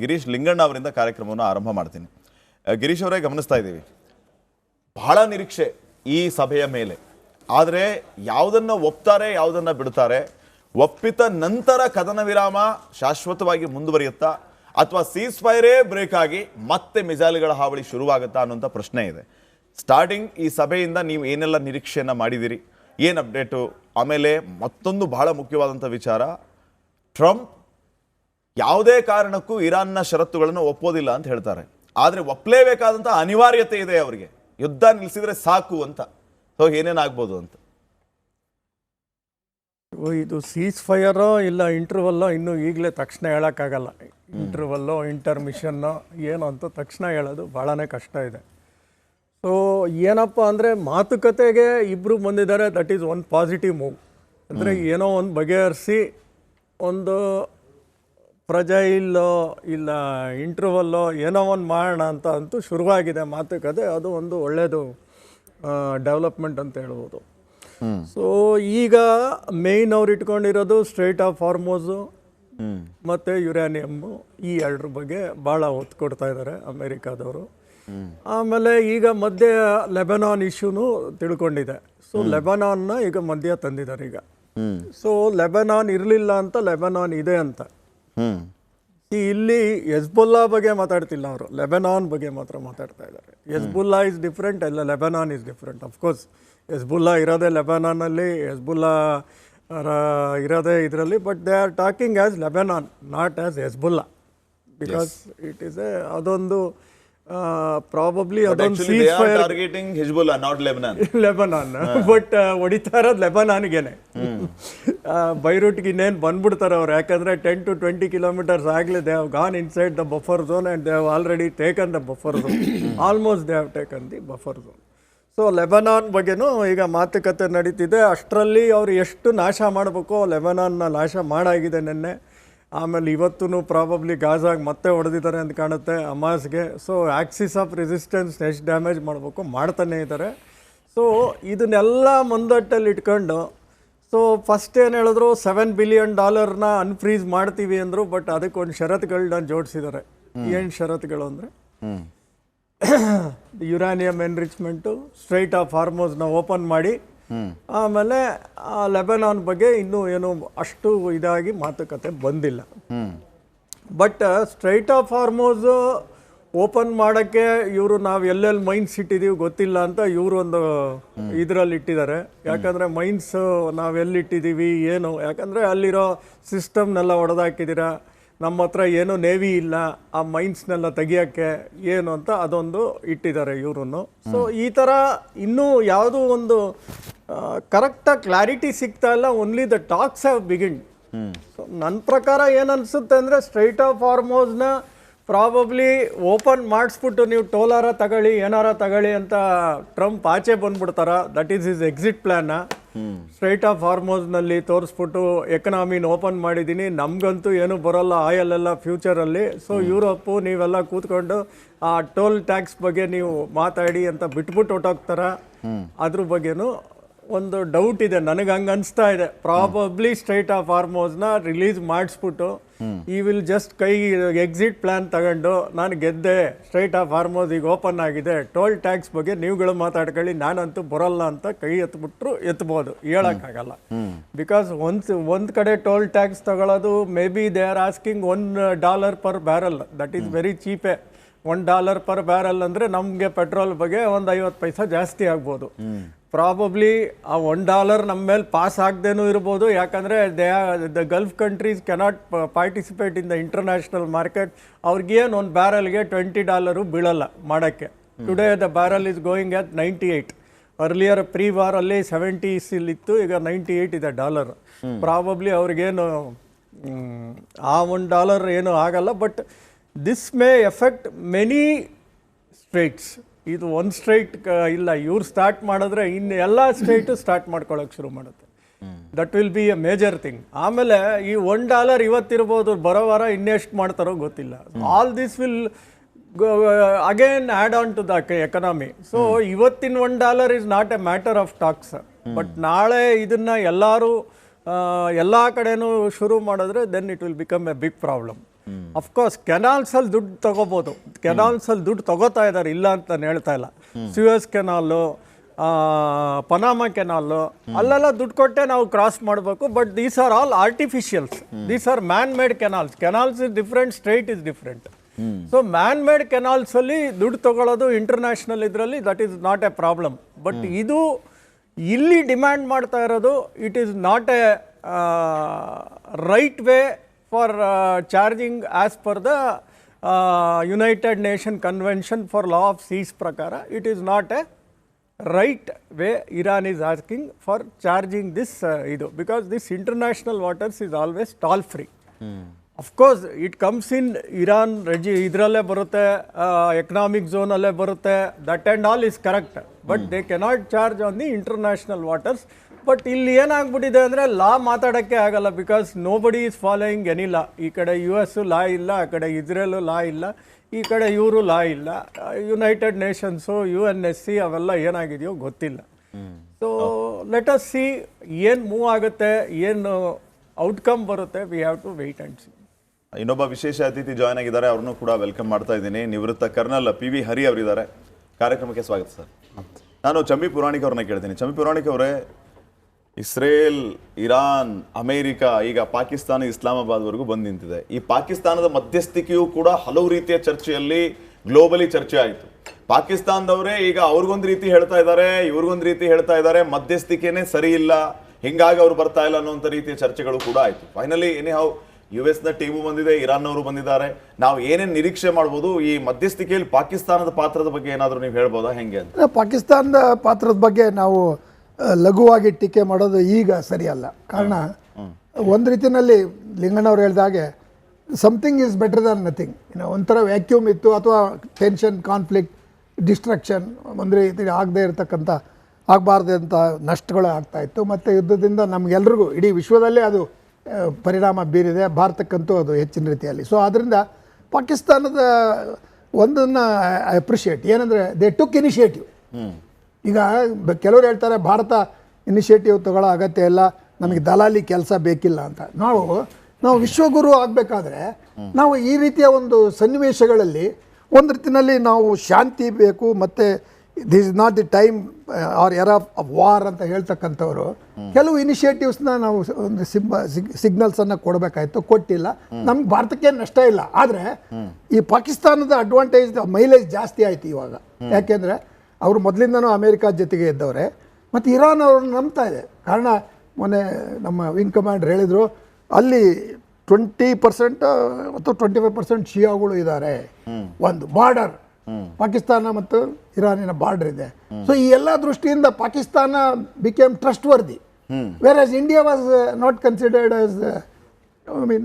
ಗಿರೀಶ್ ಲಿಂಗಣ್ಣ ಅವರಿಂದ ಕಾರ್ಯಕ್ರಮವನ್ನು ಆರಂಭ ಮಾಡ್ತೀನಿ. ಗಿರೀಶ್ ಅವರೇ, ಗಮನಿಸ್ತಾ ಇದ್ದೀವಿ ಬಹಳ ನಿರೀಕ್ಷೆ ಈ ಸಭೆಯ ಮೇಲೆ. ಆದರೆ ಯಾವುದನ್ನು ಒಪ್ತಾರೆ ಯಾವುದನ್ನು ಬಿಡ್ತಾರೆ, ಒಪ್ಪಿತ ನಂತರ ಕದನ ವಿರಾಮ ಶಾಶ್ವತವಾಗಿ ಮುಂದುವರಿಯುತ್ತಾ ಅಥವಾ ಸೀಸ್ ಫೈರೇ ಬ್ರೇಕ್ ಆಗಿ ಮತ್ತೆ ಮಿಸೈಲ್ಗಳ ಹಾವಳಿ ಶುರುವಾಗುತ್ತಾ ಅನ್ನೋಂಥ ಪ್ರಶ್ನೆ ಇದೆ. ಸ್ಟಾರ್ಟಿಂಗ್ ಈ ಸಭೆಯಿಂದ ನೀವು ಏನೆಲ್ಲ ನಿರೀಕ್ಷೆಯನ್ನು ಮಾಡಿದಿರಿ, ಏನು ಅಪ್ಡೇಟು? ಆಮೇಲೆ ಮತ್ತೊಂದು ಬಹಳ ಮುಖ್ಯವಾದಂಥ ವಿಚಾರ, ಟ್ರಂಪ್ ಯಾವುದೇ ಕಾರಣಕ್ಕೂ ಇರಾನ್ನ ಷರತ್ತುಗಳನ್ನು ಒಪ್ಪೋದಿಲ್ಲ ಅಂತ ಹೇಳ್ತಾರೆ. ಆದರೆ ಒಪ್ಪಲೇಬೇಕಾದಂಥ ಅನಿವಾರ್ಯತೆ ಇದೆ ಅವರಿಗೆ, ಯುದ್ಧ ನಿಲ್ಲಿಸಿದ್ರೆ ಸಾಕು ಅಂತ. ಸೊ ಏನೇನಾಗ್ಬೋದು ಅಂತ? ಇದು ಸೀಸ್ ಫೈರೋ ಇಲ್ಲ ಇಂಟರ್ವಲ್ಲೋ ಇನ್ನೂ ಈಗಲೇ ತಕ್ಷಣ ಹೇಳೋಕ್ಕಾಗಲ್ಲ. ಇಂಟರ್ವಲ್ಲೋ ಇಂಟರ್ಮಿಷನ್ನೋ ಏನು ಅಂತ ತಕ್ಷಣ ಹೇಳೋದು ಭಾಳನೇ ಕಷ್ಟ ಇದೆ. ಸೊ ಏನಪ್ಪ ಅಂದರೆ ಮಾತುಕತೆಗೆ ಇಬ್ಬರು ಬಂದಿದ್ದಾರೆ, that is one positive move. ಅಂದರೆ ಏನೋ ಒಂದು ಬಗೆಹರಿಸಿ ಒಂದು ಪ್ರಜೈಲ್ಲೋ ಇಲ್ಲ ಇಂಟರ್ವಲ್ಲೋ ಏನೋ ಒಂದು ಮಾಡೋಣ ಅಂತ ಅಂತೂ ಶುರುವಾಗಿದೆ ಮಾತುಕತೆ. ಅದು ಒಂದು ಒಳ್ಳೆಯದು ಡೆವಲಪ್ಮೆಂಟ್ ಅಂತ ಹೇಳ್ಬೋದು. ಸೊ ಈಗ ಮೇಯ್ನ್ ಅವ್ರು ಇಟ್ಕೊಂಡಿರೋದು ಸ್ಟ್ರೈಟ್ ಆಫ್ ಹಾರ್ಮೋಸು ಮತ್ತು ಯುರೇನಿಯಮ್ಮು, ಈ ಎರಡರ ಬಗ್ಗೆ ಭಾಳ ಒತ್ತು ಕೊಡ್ತಾ ಇದ್ದಾರೆ ಅಮೇರಿಕಾದವರು. ಆಮೇಲೆ ಈಗ ಮಧ್ಯೆ ಲೆಬನಾನ್ ಇಶ್ಯೂನು ತಿಳ್ಕೊಂಡಿದೆ. ಸೊ ಲೆಬನಾನ್ನ ಈಗ ಮಧ್ಯ ತಂದಿದ್ದಾರೆ ಈಗ. ಸೊ ಲೆಬನಾನ್ ಇರಲಿಲ್ಲ ಅಂತ ಲೆಬನಾನ್ ಇದೆ ಅಂತ. ಇಲ್ಲಿ ಹೆಜ್ಬುಲ್ಲಾ ಬಗ್ಗೆ ಮಾತಾಡ್ತಿಲ್ಲ ಅವರು, ಲೆಬನಾನ್ ಬಗ್ಗೆ ಮಾತ್ರ ಮಾತಾಡ್ತಾ ಇದ್ದಾರೆ. ಹೆಜ್ಬುಲ್ಲಾ ಇಸ್ ಡಿಫ್ರೆಂಟ್, ಅಲ್ಲ Lebanon is different. Of course Hezbollah ಇರೋದೇ ಲೆಬನಾನಲ್ಲಿ, ಹೆಜ್ಬುಲ್ಲಾ ಇರೋದೇ ಇದರಲ್ಲಿ, but they are talking as Lebanon, not as Hezbollah, because it is A ಅದೊಂದು ಪ್ರಾಬಬ್ಲಿ ಅದೊಂದು seize fire targeting Hezbollah, not Lebanon. Lebanon but ಹೊಡಿತಾ ಇರೋದು ಲೆಬನಾನ್ಗೆನೆ. ಬೈರೂಟ್ಗೆ ಇನ್ನೇನು ಬಂದ್ಬಿಡ್ತಾರೆ ಅವ್ರು, ಯಾಕಂದರೆ 10 to 20 kilometers ಆಗಲಿ they have gone inside the buffer zone and they have already taken the buffer zone. Almost they have taken the buffer zone. So Lebanon ಬಗ್ಗೆನೂ ಈಗ ಮಾತುಕತೆ ನಡೀತಿದೆ. ಅಷ್ಟರಲ್ಲಿ ಅವರು ಎಷ್ಟು ನಾಶ ಮಾಡಬೇಕೋ ಲೆಬನಾನ್ನ ನಾಶ ಮಾಡಾಗಿದೆ ನಿನ್ನೆ. ಆಮೇಲೆ ಇವತ್ತೂ ಪ್ರಾಬಬ್ಲಿ ಗಾಜಾಗೆ ಮತ್ತೆ ಹೊಡೆದಿದ್ದಾರೆ ಅಂತ ಕಾಣುತ್ತೆ ಹಮಾಸ್ಗೆ. ಸೊ ಆಕ್ಸಿಸ್ ಆಫ್ ರೆಸಿಸ್ಟೆನ್ಸ್ ಎಷ್ಟು ಡ್ಯಾಮೇಜ್ ಮಾಡಬೇಕು ಮಾಡ್ತಾನೆ ಇದ್ದಾರೆ. ಸೊ ಇದನ್ನೆಲ್ಲ ಮುಂದಟ್ಟಲ್ಲಿ ಇಟ್ಕೊಂಡು ಸೊ ಫಸ್ಟ್ ಏನು ಹೇಳಿದ್ರು, $7 billion ಅನ್ಫ್ರೀಸ್ ಮಾಡ್ತೀವಿ ಅಂದರು. ಬಟ್ ಅದಕ್ಕೆ ಒಂದು ಷರತ್ತುಗಳನ್ನ ಜೋಡಿಸಿದ್ದಾರೆ. ಏನು ಷರತ್ತುಗಳು ಅಂದರೆ ಯುರಾನಿಯಂ ಎನ್ರಿಚ್ಮೆಂಟು, ಸ್ಟ್ರೈಟ್ ಆಫ್ ಹಾರ್ಮೋಸ್ನ ಓಪನ್ ಮಾಡಿ, ಆಮೇಲೆ ಲೆಬನಾನ್ ಬಗ್ಗೆ ಇನ್ನೂ ಏನು ಅಷ್ಟು ಇದಾಗಿ ಮಾತುಕತೆ ಬಂದಿಲ್ಲ. But straight of Hormuz open ಮಾಡೋಕ್ಕೆ ಇವರು ನಾವು ಎಲ್ಲೆಲ್ಲಿ ಮೈನ್ಸ್ ಇಟ್ಟಿದ್ದೀವಿ ಗೊತ್ತಿಲ್ಲ ಅಂತ ಇವರು ಒಂದು ಇದರಲ್ಲಿ ಇಟ್ಟಿದ್ದಾರೆ. ಯಾಕಂದರೆ ಮೈನ್ಸ್ ನಾವೆಲ್ಲಿಟ್ಟಿದ್ದೀವಿ ಏನು, ಯಾಕಂದರೆ ಅಲ್ಲಿರೋ ಸಿಸ್ಟಮ್ನೆಲ್ಲ ಹೊಡೆದಾಕಿದ್ದೀರಾ, ನಮ್ಮ ಹತ್ರ ಏನೂ ನೇವಿ ಇಲ್ಲ, ಆ ಮೈನ್ಸ್ನೆಲ್ಲ ತೆಗಿಯೋಕ್ಕೆ ಏನು ಅಂತ ಅದೊಂದು ಇಟ್ಟಿದ್ದಾರೆ ಇವರು. ಸೊ ಈ ಥರ ಇನ್ನೂ ಯಾವುದೂ ಒಂದು ಕರೆಕ್ಟಾಗಿ ಕ್ಲಾರಿಟಿ ಸಿಗ್ತಾ ಇಲ್ಲ. Only the talks have begin. So ನನ್ನ ಪ್ರಕಾರ ಏನು ಅನಿಸುತ್ತೆ ಅಂದರೆ ಸ್ಟ್ರೈಟ್ ಆಫ್ ಹಾರ್ಮೋಸ್ನ ಪ್ರಾಬಬ್ಲಿ ಓಪನ್ ಮಾಡಿಸ್ಬಿಟ್ಟು ನೀವು ಟೋಲಾರ ತಗೊಳ್ಳಿ ಏನಾರ ತಗೊಳ್ಳಿ ಅಂತ ಟ್ರಂಪ್ ಆಚೆ ಬಂದ್ಬಿಡ್ತಾರ. ದಟ್ ಈಸ್ ಹಿಸ್ ಎಕ್ಸಿಟ್ ಪ್ಲ್ಯಾನ. ಸ್ಟ್ರೈಟ್ ಆಫ್ ಹಾರ್ಮೋಸ್ನಲ್ಲಿ ತೋರಿಸ್ಬಿಟ್ಟು ಎಕನಾಮಿನ ಓಪನ್ ಮಾಡಿದ್ದೀನಿ, ನಮಗಂತೂ ಏನೂ ಬರೋಲ್ಲ ಆಯಲ್ ಎಲ್ಲ ಫ್ಯೂಚರಲ್ಲಿ. ಸೊ ಯುರೋಪು ನೀವೆಲ್ಲ ಕೂತ್ಕೊಂಡು ಆ ಟೋಲ್ ಟ್ಯಾಕ್ಸ್ ಬಗ್ಗೆ ನೀವು ಮಾತಾಡಿ ಅಂತ ಬಿಟ್ಬಿಟ್ಟು ಹೊಟ್ಟೋಗ್ತಾರ. ಅದ್ರ ಬಗ್ಗೆನೂ ಒಂದು ಡೌಟ್ ಇದೆ, ನನಗೆ ಹಂಗೆ ಅನಿಸ್ತಾ ಇದೆ. ಪ್ರಾಬಬ್ಲಿ ಸ್ಟ್ರೈಟ್ ಆಫ್ ಹಾರ್ಮೋಸ್ನ ರಿಲೀಸ್ ಮಾಡಿಸ್ಬಿಟ್ಟು ಈ ವಿಲ್ ಜಸ್ಟ್ ಎಕ್ಸಿಟ್ ಪ್ಲ್ಯಾನ್ ತಗೊಂಡು ನಾನು ಗೆದ್ದೆ, ಸ್ಟ್ರೈಟ್ ಆಫ್ ಹಾರ್ಮೋಸ್ ಈಗ ಓಪನ್ ಆಗಿದೆ, ಟೋಲ್ ಟ್ಯಾಕ್ಸ್ ಬಗ್ಗೆ ನೀವುಗಳು ಮಾತಾಡ್ಕೊಳ್ಳಿ, ನಾನಂತೂ ಬರೋಲ್ಲ ಅಂತ ಕೈ ಎತ್ಬಿಟ್ರು ಎತ್ಬೋದು, ಹೇಳೋಕ್ಕಾಗಲ್ಲ. ಬಿಕಾಸ್ ಒಂದು ಕಡೆ ಟೋಲ್ ಟ್ಯಾಕ್ಸ್ ತಗೊಳ್ಳೋದು may be they are asking $1 per barrel. That is very ಚೀಪೇ. $1 per barrel ಅಂದರೆ ನಮಗೆ ಪೆಟ್ರೋಲ್ ಬಗ್ಗೆ ಒಂದು 50 ಪೈಸೆ ಜಾಸ್ತಿ ಆಗ್ಬೋದು. ಪ್ರಾಬಬ್ಲಿ ಆ $1 ನಮ್ಮ ಮೇಲೆ ಪಾಸ್ ಆಗದೇನೂ ಇರ್ಬೋದು. ಯಾಕಂದರೆ the gulf countries cannot participate in the international market. ಅವ್ರಿಗೇನು ಒಂದು ಬ್ಯಾರಲ್ಗೆ $20 ಬೀಳಲ್ಲ ಮಾಡೋಕ್ಕೆ. Today the barrel is going at 98. Earlier pre ವಾರಲ್ಲಿ 70s ಇತ್ತು, ಈಗ 98 ಇದೆ ಡಾಲರ್. ಪ್ರಾಬಬ್ಲಿ ಅವ್ರಿಗೇನು ಆ $1 ಏನೂ ಆಗಲ್ಲ. But this may effect many States. ಇದು ಒಂದು ಸ್ಟೇಟ್ ಇಲ್ಲ, ಇವ್ರು ಸ್ಟಾರ್ಟ್ ಮಾಡಿದ್ರೆ ಇನ್ನು ಎಲ್ಲ ಸ್ಟೇಟು ಸ್ಟಾರ್ಟ್ ಮಾಡ್ಕೊಳ್ಳೋಕೆ ಶುರು ಮಾಡುತ್ತೆ. That will be a major thing. ಆಮೇಲೆ ಈ $1 ಇವತ್ತಿರ್ಬೋದು, ಬರೋ ವಾರ ಇನ್ನೆಷ್ಟು ಮಾಡ್ತಾರೋ ಗೊತ್ತಿಲ್ಲ. All this will again add on to the economy. So ಇವತ್ತಿನ $1 is not a matter of talks. But ನಾಳೆ ಇದನ್ನು ಎಲ್ಲರೂ ಎಲ್ಲ ಕಡೆನೂ ಶುರು ಮಾಡಿದ್ರೆ then it will become a big problem. Of course ಕೆನಾಲ್ಸಲ್ಲಿ ದುಡ್ಡು ತಗೋಬೋದು, ಕೆನಾಲ್ಸಲ್ಲಿ ದುಡ್ಡು ತಗೋತಾ ಇದ್ದಾರೆ, ಇಲ್ಲ ಅಂತ ನಾನು ಹೇಳ್ತಾ ಇಲ್ಲ. ಸ್ಯೂಯಸ್ ಕೆನಾಲು, ಪನಾಮ ಕೆನಾಲು, ಅಲ್ಲೆಲ್ಲ ದುಡ್ಡು ಕೊಟ್ಟೆ ನಾವು ಕ್ರಾಸ್ ಮಾಡಬೇಕು. But these are all artificials, these are man made canals is different, strait is different. So man made ಕೆನಾಲ್ಸಲ್ಲಿ ದುಡ್ಡು ತಗೊಳ್ಳೋದು ಇಂಟರ್ನ್ಯಾಷನಲ್ ಇದರಲ್ಲಿ that is not a problem. But ಇದು ಇಲ್ಲಿ ಡಿಮ್ಯಾಂಡ್ ಮಾಡ್ತಾ ಇರೋದು, it is not a right way for charging as per the united nation convention for law of seas ಪ್ರಕಾರ. It is not a right way Iran is asking for charging this because this international waters is always toll free. Of course it comes in Iran idralle barutte, economic zone alle barutte, that and all is correct, but they cannot charge on the international waters. But ಇಲ್ಲಿ ಏನಾಗ್ಬಿಟ್ಟಿದೆ ಅಂದರೆ law ಮಾತಾಡೋಕ್ಕೆ ಆಗಲ್ಲ, because nobody is following any law. ಈ ಕಡೆ US ಲಾ ಇಲ್ಲ, ಆ ಕಡೆ Israel ಲಾ ಇಲ್ಲ, ಈ ಕಡೆ ಇವರು ಲಾ ಇಲ್ಲ, ಯುನೈಟೆಡ್ ನೇಷನ್ಸು UNSC ಅವೆಲ್ಲ ಏನಾಗಿದೆಯೋ ಗೊತ್ತಿಲ್ಲ. ಸೊ ಲೆಟ್ ಅಸ್ ಸಿ ಏನು ಮೂವ್ ಆಗುತ್ತೆ, ಏನು ಔಟ್ಕಮ್ ಬರುತ್ತೆ. We have to wait and see. ಇನ್ನೊಬ್ಬ ವಿಶೇಷ ಅತಿಥಿ ಜಾಯ್ನ್ ಆಗಿದ್ದಾರೆ, ಅವ್ರನ್ನೂ ಕೂಡ ವೆಲ್ಕಮ್ ಮಾಡ್ತಾ ಇದ್ದೀನಿ. ನಿವೃತ್ತ ಕರ್ನಲ್ PV ಹರಿ ಅವರಿದ್ದಾರೆ. ಕಾರ್ಯಕ್ರಮಕ್ಕೆ ಸ್ವಾಗತ ಸರ್. ನಾನು ಚಂಬಿ ಪುರಾಣಿಕ್ ಅವ್ರನ್ನ ಕೇಳ್ತೀನಿ. ಚಂಬಿ ಪುರಾಣಿಕ್ ಅವರೇ, ಇಸ್ರೇಲ್, ಇರಾನ್, ಅಮೇರಿಕ, ಈಗ ಪಾಕಿಸ್ತಾನ ಇಸ್ಲಾಮಾಬಾದ್ವರೆಗೂ ಬಂದು ನಿಂತಿದೆ. ಈ ಪಾಕಿಸ್ತಾನದ ಮಧ್ಯಸ್ಥಿಕೆಯೂ ಕೂಡ ಹಲವು ರೀತಿಯ ಚರ್ಚೆಯಲ್ಲಿ ಗ್ಲೋಬಲಿ ಚರ್ಚೆ ಆಯಿತು. ಪಾಕಿಸ್ತಾನದವರೇ ಈಗ ಅವ್ರಿಗೊಂದು ರೀತಿ ಹೇಳ್ತಾ ಇದ್ದಾರೆ, ಇವ್ರಿಗೊಂದು ರೀತಿ ಹೇಳ್ತಾ ಇದ್ದಾರೆ, ಮಧ್ಯಸ್ಥಿಕೆನೇ ಸರಿ ಇಲ್ಲ, ಹಿಂಗಾಗಿ ಅವ್ರು ಬರ್ತಾ ಇಲ್ಲ ಅನ್ನೋಂಥ ರೀತಿಯ ಚರ್ಚೆಗಳು ಕೂಡ ಆಯಿತು. ಫೈನಲಿ ಎನಿಹೌ US ಟೀಮು ಬಂದಿದೆ, ಇರಾನ್ನವರು ಬಂದಿದ್ದಾರೆ. ನಾವು ಏನೇನು ನಿರೀಕ್ಷೆ ಮಾಡ್ಬೋದು ಈ ಮಧ್ಯಸ್ಥಿಕೆಯಲ್ಲಿ ಪಾಕಿಸ್ತಾನದ ಪಾತ್ರದ ಬಗ್ಗೆ ಏನಾದರೂ ನೀವು ಹೇಳ್ಬೋದಾ, ಹೆಂಗೆ ಅಂತ? ಪಾಕಿಸ್ತಾನದ ಪಾತ್ರದ ಬಗ್ಗೆ ನಾವು ಲಘುವಾಗಿ ಟೀಕೆ ಮಾಡೋದು ಈಗ ಸರಿಯಲ್ಲ. ಕಾರಣ ಒಂದು ರೀತಿಯಲ್ಲಿ ಲಿಂಗಣ್ಣವ್ರು ಹೇಳಿದಾಗೆ something is better than nothing. ಒಂಥರ ವ್ಯಾಕ್ಯೂಮ್ ಇತ್ತು, ಅಥವಾ ಟೆನ್ಷನ್, ಕಾನ್ಫ್ಲಿಕ್ಟ್, ಡಿಸ್ಟ್ರಕ್ಷನ್, ಒಂದು ರೀತಿ ಆಗದೆ ಇರತಕ್ಕಂಥ, ಆಗಬಾರ್ದಂಥ ನಷ್ಟಗಳು ಆಗ್ತಾಯಿತ್ತು. ಮತ್ತು ಯುದ್ಧದಿಂದ ನಮಗೆಲ್ರಿಗೂ ಇಡೀ ವಿಶ್ವದಲ್ಲೇ ಅದು ಪರಿಣಾಮ ಬೀರಿದೆ, ಭಾರತಕ್ಕಂತೂ ಅದು ಹೆಚ್ಚಿನ ರೀತಿಯಲ್ಲಿ. ಸೊ ಆದ್ದರಿಂದ ಪಾಕಿಸ್ತಾನದ ಒಂದನ್ನು ಐ ಅಪ್ರಿಷಿಯೇಟ್, ಏನಂದರೆ ದೇ ಟುಕ್ ಇನಿಷಿಯೇಟಿವ್. ಈಗ ಕೆಲವರು ಹೇಳ್ತಾರೆ ಭಾರತ ಇನಿಷಿಯೇಟಿವ್ ತಗೊಳ್ಳೋ ಅಗತ್ಯ ಇಲ್ಲ, ನಮಗೆ ದಲಾಲಿ ಕೆಲಸ ಬೇಕಿಲ್ಲ ಅಂತ. ನಾವು ವಿಶ್ವಗುರು ಆಗಬೇಕಾದ್ರೆ ನಾವು ಈ ರೀತಿಯ ಒಂದು ಸನ್ನಿವೇಶಗಳಲ್ಲಿ ಒಂದು ರೀತಿಯಲ್ಲಿ ನಾವು ಶಾಂತಿ ಬೇಕು, ಮತ್ತು this is not the time or era of war ಅಂತ ಹೇಳ್ತಕ್ಕಂಥವ್ರು ಕೆಲವು ಇನಿಷಿಯೇಟಿವ್ಸ್ನ ನಾವು ಒಂದು ಸಿಗ್ನಲ್ಸನ್ನು ಕೊಡಬೇಕಾಯ್ತು, ಕೊಟ್ಟಿಲ್ಲ. ನಮ್ಗೆ ಭಾರತಕ್ಕೆ ನಷ್ಟ ಇಲ್ಲ. ಆದರೆ ಈ ಪಾಕಿಸ್ತಾನದ ಅಡ್ವಾಂಟೇಜ್, ಮೈಲೇಜ್ ಜಾಸ್ತಿ ಆಯಿತು ಇವಾಗ. ಯಾಕೆಂದರೆ ಅವರು ಮೊದಲಿಂದನೂ ಅಮೇರಿಕಾ ಜೊತೆಗೆ ಇದ್ದವ್ರೆ, ಮತ್ತು ಇರಾನ್ ಅವ್ರನ್ನ ನಂಬ್ತಾ ಇದೆ. ಕಾರಣ ಮೊನ್ನೆ ನಮ್ಮ ವಿಂಗ್ ಕಮಾಂಡರ್ ಹೇಳಿದರು, ಅಲ್ಲಿ 20% ಅಥವಾ 25% ಶಿಯಾಗಳು ಇದ್ದಾರೆ. ಒಂದು ಬಾರ್ಡರ್, ಪಾಕಿಸ್ತಾನ ಮತ್ತು ಇರಾನಿನ ಬಾರ್ಡರ್ ಇದೆ. ಸೊ ಈ ಎಲ್ಲ ದೃಷ್ಟಿಯಿಂದ Pakistan became trust worthy, wear as India was not considered as, I mean